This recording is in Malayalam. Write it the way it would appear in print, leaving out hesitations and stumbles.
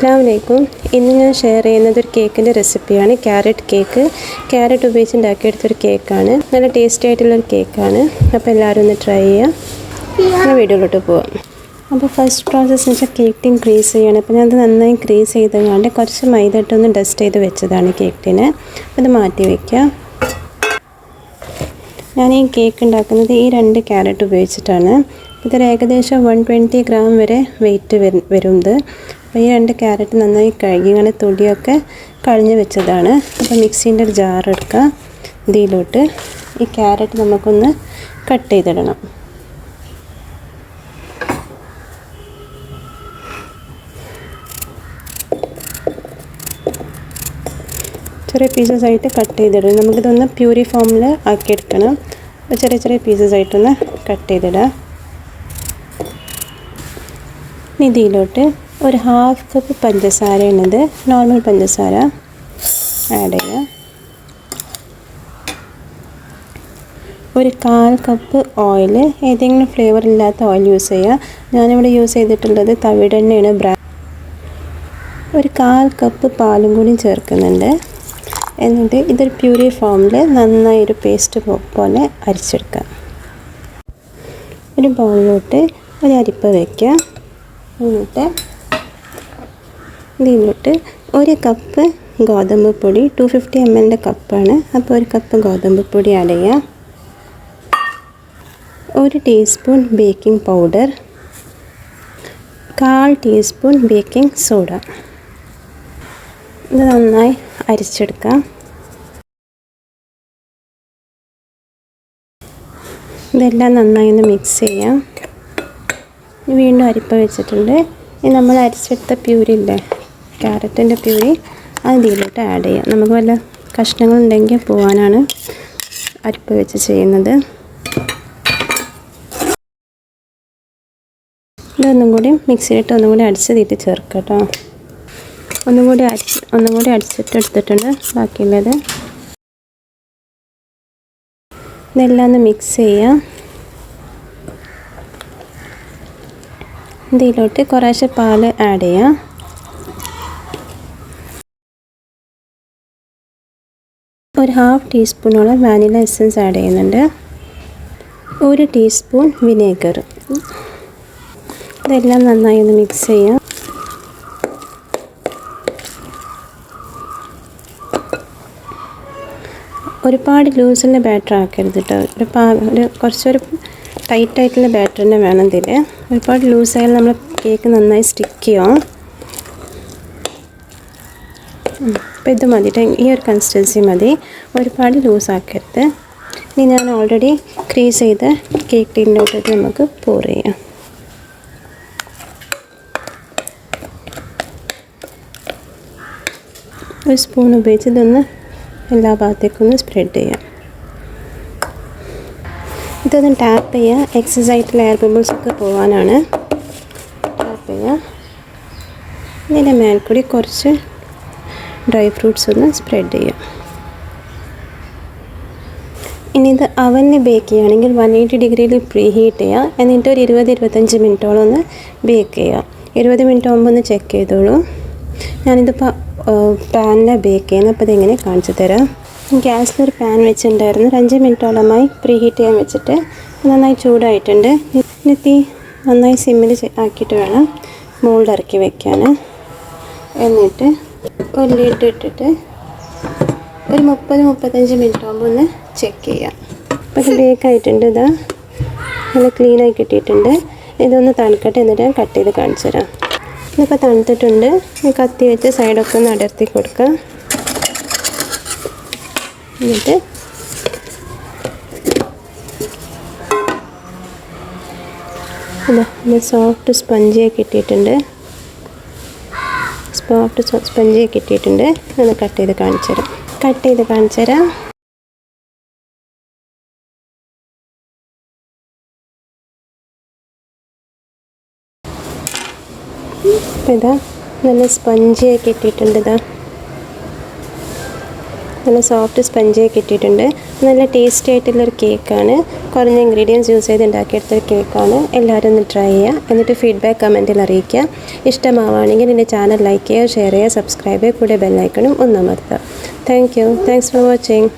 അസ്സലാമു ഇന്ന് ഞാൻ ഷെയർ ചെയ്യുന്നത് ഒരു കേക്കിൻ്റെ റെസിപ്പിയാണ്. Carrot cake. ക്യാരറ്റ് ഉപയോഗിച്ച് ഉണ്ടാക്കിയെടുത്തൊരു കേക്കാണ്. നല്ല ടേസ്റ്റി ആയിട്ടുള്ളൊരു കേക്കാണ്. അപ്പോൾ എല്ലാവരും ഒന്ന് ട്രൈ ചെയ്യാം. ഞാൻ വീഡിയോയിലോട്ട് പോവാം. അപ്പോൾ ഫസ്റ്റ് പ്രോസസ്സ് എന്ന് വെച്ചാൽ കേക്ക് ടീൻ ക്രീസ് ചെയ്യണം. അപ്പോൾ ഞാനത് നന്നായി ക്രീസ് ചെയ്തതുകൊണ്ട് കുറച്ച് മൈദ ഇട്ടൊന്ന് ഡസ്റ്റ് ചെയ്ത് വെച്ചതാണ് കേക്ക് ടീന്. അത് മാറ്റി വയ്ക്കുക. ഞാൻ ഈ കേക്ക് ഉണ്ടാക്കുന്നത് ഈ 2 ക്യാരറ്റ് ഉപയോഗിച്ചിട്ടാണ്. ഇതൊരു ഏകദേശം 120 ഗ്രാം വരെ വെയിറ്റ് വരും ഇത്. അപ്പോൾ ഈ 2 ക്യാരറ്റ് നന്നായി കഴുകി ഇങ്ങനെ തൊടിയൊക്കെ കളഞ്ഞ് വെച്ചതാണ്. അപ്പോൾ മിക്സീൻ്റെ ഒരു ജാർ എടുക്കുക. ഇതിലോട്ട് ഈ ക്യാരറ്റ് നമുക്കൊന്ന് കട്ട് ചെയ്തിടണം. ചെറിയ പീസസ് ആയിട്ട് കട്ട് ചെയ്തിടണം. നമുക്കിതൊന്ന് പ്യൂരി ഫോമിൽ ആക്കിയെടുക്കണം. അപ്പോൾ ചെറിയ ചെറിയ പീസസ് ആയിട്ടൊന്ന് കട്ട് ചെയ്തിടുക. ഇതിലോട്ട് ഒരു 1/2 കപ്പ് പഞ്ചസാരയാണിത്, നോർമൽ പഞ്ചസാര ആഡ് ചെയ്യുക. ഒരു 1/4 കപ്പ് ഓയിൽ, ഏതെങ്കിലും ഫ്ലേവർ ഇല്ലാത്ത ഓയിൽ യൂസ് ചെയ്യുക. ഞാനിവിടെ യൂസ് ചെയ്തിട്ടുള്ളത് തവിയുടെ എണ്ണയാണ്. ഒരു 1/4 കപ്പ് പാലും കൂടി ചേർക്കുന്നുണ്ട്. എന്നിട്ട് ഇതൊരു പ്യൂരി ഫോമിൽ നന്നായി ഒരു പേസ്റ്റ് പോലെ അരിച്ചെടുക്കുക. ഒരു ബൗളിലോട്ട് ഒരു അരിപ്പ വയ്ക്കുക. എന്നിട്ട് ഇതിലോട്ട് 1 കപ്പ് ഗോതമ്പ് പൊടി, 250 ml കപ്പാണ്. അപ്പോൾ 1 കപ്പ് ഗോതമ്പ് പൊടി ആഡ് ചെയ്യുക. 1 teaspoon baking powder, 1/4 teaspoon baking soda. ഇത് നന്നായി അരിച്ചെടുക്കാം. ഇതെല്ലാം നന്നായി ഒന്ന് മിക്സ് ചെയ്യാം. വീണ്ടും അരിപ്പ വെച്ചിട്ടുണ്ട്. ഇനി നമ്മൾ അരിച്ചെടുത്ത പ്യൂരി ഇല്ലേ, ക്യാരറ്റിൻ്റെ പ്യൂരി, അത് ഇതിലോട്ട് ആഡ് ചെയ്യാം. നമുക്ക് വല്ല കഷ്ണങ്ങളുണ്ടെങ്കിൽ പോകാനാണ് അരിപ്പ വെച്ച് ചെയ്യുന്നത്. ഇതൊന്നും കൂടി മിക്സിയിലിട്ട് ഒന്നും കൂടി അടിച്ച് തീറ്റി ചേർക്കാം കേട്ടോ. ഒന്നും കൂടി അടിച്ചിട്ട് എടുത്തിട്ടുണ്ട് ബാക്കിയുള്ളത്. ഇതെല്ലാം ഒന്ന് മിക്സ് ചെയ്യാം. ഇതിലോട്ട് കുറേശ്ശെ പാൽ ആഡ് ചെയ്യാം. ഒരു 1/2 ടീസ്പൂണോളം വാനില എസൻസ് ആഡ് ചെയ്യുന്നുണ്ട്. 1 ടീസ്പൂൺ വിനേഗർ. ഇതെല്ലാം നന്നായി ഒന്ന് മിക്സ് ചെയ്യാം. ഒരുപാട് ലൂസുള്ള ബാറ്റർ ആക്കരുത് കേട്ടോ. കുറച്ചൊരു ടൈറ്റായിട്ടുള്ള ബാറ്റർ തന്നെ വേണം ഇതിൽ. ഒരുപാട് ലൂസായാലും നമ്മൾ കേക്ക് നന്നായി സ്റ്റിക്ക് ചെയ്യും. അപ്പോൾ ഇത് മതി, ഈ ഒരു കൺസിസ്റ്റൻസി മതി. ഒരുപാട് ലൂസാക്കരുത്. ഇനി ഞാൻ ഓൾറെഡി ക്രീസ് ചെയ്ത കേക്ക് ടീനിലോട്ട് നമുക്ക് പോർ ചെയ്യാം. ഒരു സ്പൂൺ ഉപയോഗിച്ച് ഇതൊന്ന് എല്ലാ ഭാഗത്തേക്കും ഒന്ന് സ്പ്രെഡ് ചെയ്യാം. ഇതൊന്ന് ടാപ്പ് ചെയ്യുക. എക്സസ് ആയിട്ടുള്ള എയർ ബബിൾസ് ഒക്കെ പോകാനാണ്. ടാപ്പ് ചെയ്യുക. ഇതിൻ്റെ മേൽക്കൂടി കുറച്ച് ഡ്രൈ ഫ്രൂട്ട്സ് ഒന്ന് സ്പ്രെഡ് ചെയ്യുക. ഇനി ഇത് അവനിൽ ബേക്ക് ചെയ്യുകയാണെങ്കിൽ 180 ഡിഗ്രിയിൽ പ്രീ ഹീറ്റ് ചെയ്യുക. എന്നിട്ട് ഒരു 20-25 മിനിറ്റോളം ഒന്ന് ബേക്ക് ചെയ്യുക. 20 മിനിറ്റ് ആകുമ്പോൾ ഒന്ന് ചെക്ക് ചെയ്തോളൂ. ഞാനിതിപ്പോൾ പാനിലാണ് ബേക്ക് ചെയ്യുന്നത്. അപ്പോൾ ഇതെങ്ങനെ കാണിച്ചു തരാം. ഗ്യാസിലൊരു പാൻ വെച്ചിട്ടുണ്ടായിരുന്നു. 5 മിനിറ്റോളമായി പ്രീ ഹീറ്റ് ചെയ്യാൻ വെച്ചിട്ട് നന്നായി ചൂടായിട്ടുണ്ട്. ഇനി തീ നന്നായി സിമ്മിൽ ആക്കിയിട്ട് വേണം മോൾഡ് ഇറക്കി വയ്ക്കാൻ. എന്നിട്ട് ഒരു ലിഡ് ഇട്ടിട്ട് ഒരു 30-35 മിനിറ്റ് ആകുമ്പോൾ ഒന്ന് ചെക്ക് ചെയ്യാം. അപ്പോൾ ഇത് ബേക്ക് ആയിട്ടുണ്ട്. ഇതാ നല്ല ക്ലീനായി കിട്ടിയിട്ടുണ്ട്. ഇതൊന്ന് തണുക്കട്ടെ, എന്നിട്ട് ഞാൻ കട്ട് ചെയ്ത് കാണിച്ചു തരാം. ഇതിപ്പോൾ തണുത്തിട്ടുണ്ട്. കത്തി വെച്ച് സൈഡൊക്കെ ഒന്ന് അടർത്തി കൊടുക്കുക. എന്നിട്ട് അതാ സോഫ്റ്റ് സ്പഞ്ചിയൊക്കെ കിട്ടിയിട്ടുണ്ട്. സ്പഞ്ചിയൊക്കെ കിട്ടിയിട്ടുണ്ട്. ഒന്ന് കട്ട് ചെയ്ത് കാണിച്ചു തരാം. അപ്പോൾ ഇതാ നല്ല സ്പഞ്ചിയൊക്കെ കിട്ടിയിട്ടുണ്ട്. ഇതാ നല്ല സോഫ്റ്റ് സ്പഞ്ചായി കിട്ടിയിട്ടുണ്ട്. നല്ല ടേസ്റ്റി ആയിട്ടുള്ളൊരു കേക്കാണ്. കുറഞ്ഞ ഇൻഗ്രീഡിയൻസ് യൂസ് ചെയ്ത് ഉണ്ടാക്കിയെടുത്തൊരു കേക്കാണ്. എല്ലാവരും ഒന്ന് ട്രൈ ചെയ്യുക. എന്നിട്ട് ഫീഡ്ബാക്ക് കമൻറ്റിൽ അറിയിക്കുക. ഇഷ്ടമാവുകയാണെങ്കിൽ എൻ്റെ ചാനൽ ലൈക്ക് ചെയ്യുക, ഷെയർ ചെയ്യുക, സബ്സ്ക്രൈബ് ചെയ്യുക, കൂടെ ബെല്ലൈക്കണും ഒന്ന് അമർത്തുക. Thank you. Thanks for watching.